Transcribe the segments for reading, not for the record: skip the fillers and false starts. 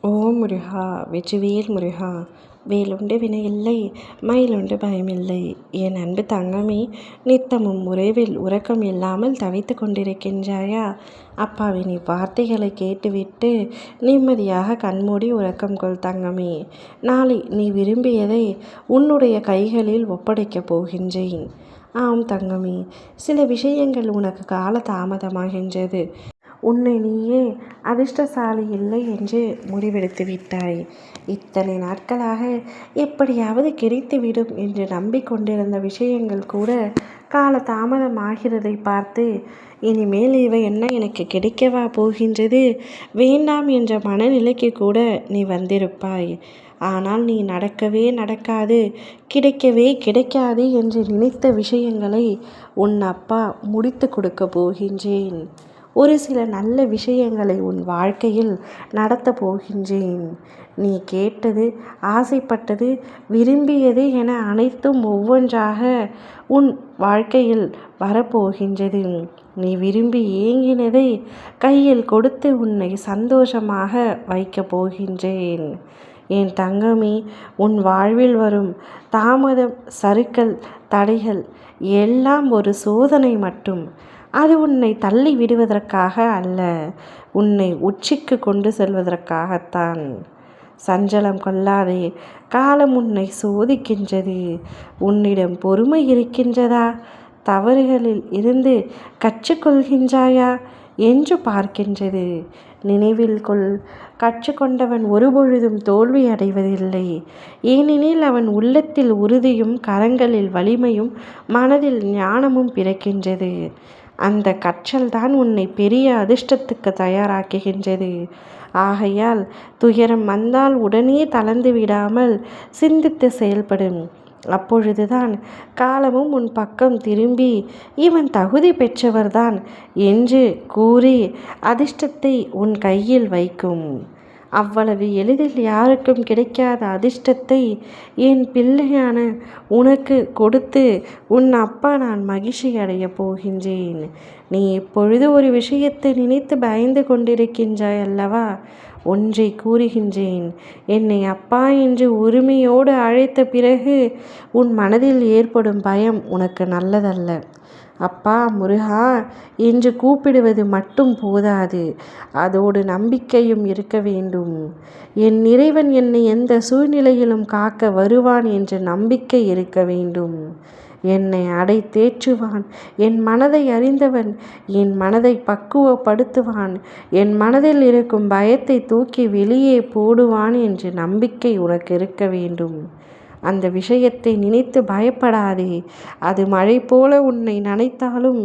ஓம் முருகா வெற்றிவேல் முருகா. வேலுண்டு வினையில்லை, மயிலுண்டு பயமில்லை. என் அன்பு தங்கமே, நித்தமும் உறைவில் உறக்கம் இல்லாமல் தவித்து கொண்டிருக்கின்றாயா? அப்பாவின் இவ்வார்த்தைகளை கேட்டுவிட்டு நிம்மதியாக கண்மூடி உறக்கம் கொள் தங்கமே. நாளை நீ விரும்பியதை உன்னுடைய கைகளில் ஒப்படைக்கப் போகின்றேன். ஆம் தங்கமே, சில விஷயங்கள் உனக்கு கால தாமதமாகின்றது. உன்னை நீயே அதிர்ஷ்டசாலி இல்லை என்று முடிவெடுத்து விட்டாய். இத்தனை நாட்களாக எப்படியாவது கிடைத்துவிடும் என்று நம்பிக்கொண்டிருந்த விஷயங்கள் கூட கால தாமதமாகிறதை பார்த்து, இனிமேல் இவை என்ன எனக்கு கிடைக்கவா போகின்றது, வேண்டாம் என்ற மனநிலைக்கு கூட நீ வந்திருப்பாய். ஆனால் நீ நடக்காது, கிடைக்கவே கிடைக்காது என்று நினைத்த விஷயங்களை உன் அப்பா முடித்து கொடுக்க போகின்றேன். ஒரு சில நல்ல விஷயங்களை உன் வாழ்க்கையில் நடத்தப் போகின்றேன். நீ கேட்டது, ஆசைப்பட்டது, விரும்பியது என அனைத்தும் ஒவ்வொன்றாக உன் வாழ்க்கையில் வரப்போகின்றது. நீ விரும்பி ஏங்கினதை கையில் கொடுத்து உன்னை சந்தோஷமாக வைக்கப் போகின்றேன். என் தங்கமே, உன் வாழ்வில் வரும் தாமதம், சறுக்கல், தடைகள் எல்லாம் ஒரு சோதனை மட்டும். அது உன்னை தள்ளி விடுவதற்காக அல்ல, உன்னை உச்சிக்கு கொண்டு செல்வதற்காகத்தான். சஞ்சலம் கொள்ளாதே, காலம் உன்னை சோதிக்கின்றது. உன்னிடம் பொறுமை இருக்கின்றதா? தவறுகளில் இருந்து கற்றுக்கொள்கின்றாயா என்று பார்க்கின்றது. நினைவில் கொள், கற்றுக்கொண்டவன் ஒருபொழுதும் தோல்வி அடைவதில்லை. ஏனெனில் அவன் உள்ளத்தில் உறுதியும், கரங்களில் வலிமையும், மனதில் ஞானமும் பிறக்கின்றது. அந்த கற்றல் தான் உன்னை பெரிய அதிர்ஷ்டத்துக்கு தயாராக்குகின்றது. ஆகையால் துயரம் வந்தால் உடனே தளர்ந்து விடாமல் சிந்தித்து செயல்படும். அப்பொழுதுதான் காலமும் உன் பக்கம் திரும்பி இவன் தகுதி பெற்றவர்தான் என்று கூறி அதிர்ஷ்டத்தை உன் கையில் வைக்கும். அவ்வளவு எளிதில் யாருக்கும் கிடைக்காத அதிர்ஷ்டத்தை என் பிள்ளையான உனக்கு கொடுத்து உன் அப்பா நான் மகிழ்ச்சி அடையப் போகின்றேன். நீ இப்பொழுது ஒரு விஷயத்தை நினைத்து பயந்து கொண்டிருக்கின்றாய் அல்லவா? ஒன்றை கூறுகின்றேன். என்னை அப்பா என்று உரிமையோடு அழைத்த பிறகு உன் மனதில் ஏற்படும் பயம் உனக்கு நல்லதல்ல. அப்பா முருகா என்று கூப்பிடுவது மட்டும் போதாது, அதோடு நம்பிக்கையும் இருக்க வேண்டும். என் இறைவன் என்னை எந்த சூழ்நிலையிலும் காக்க வருவான் என்ற நம்பிக்கை இருக்க வேண்டும். என்னை அடை தேற்றுவான், என் மனதை அறிந்தவன், என் மனதை பக்குவப்படுத்துவான், என் மனதில் இருக்கும் பயத்தை தூக்கி வெளியே போடுவான் என்ற நம்பிக்கை உனக்கு இருக்க வேண்டும். அந்த விஷயத்தை நினைத்து பயப்படாதே. அது மழை போல உன்னை நனைத்தாலும்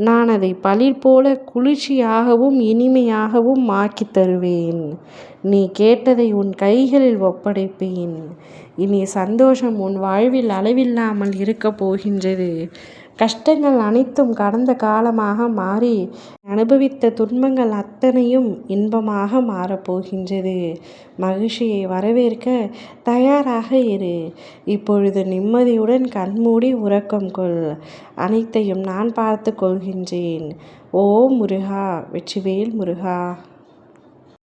நான் அதை பளிர் போல குளிர்ச்சியாகவும் இனிமையாகவும் ஆக்கி தருவேன். நீ கேட்டதை உன் கைகளில் ஒப்படைப்பேன். இனி சந்தோஷம் உன் வாழ்வில் அளவில்லாமல் இருக்கப் போகின்றது. கஷ்டங்கள் அனைத்தும் கடந்த காலமாக மாறி அனுபவித்த துன்பங்கள் அத்தனையும் இன்பமாக மாறப்போகின்றது. மகிழ்ச்சியை வரவேற்க தயாராக இரு. இப்பொழுது நிம்மதியுடன் கண்மூடி உறக்கம் கொள். அனைத்தையும் நான் பார்த்து கொள்கின்றேன். ஓ முருகா வெற்றிவேல் முருகா.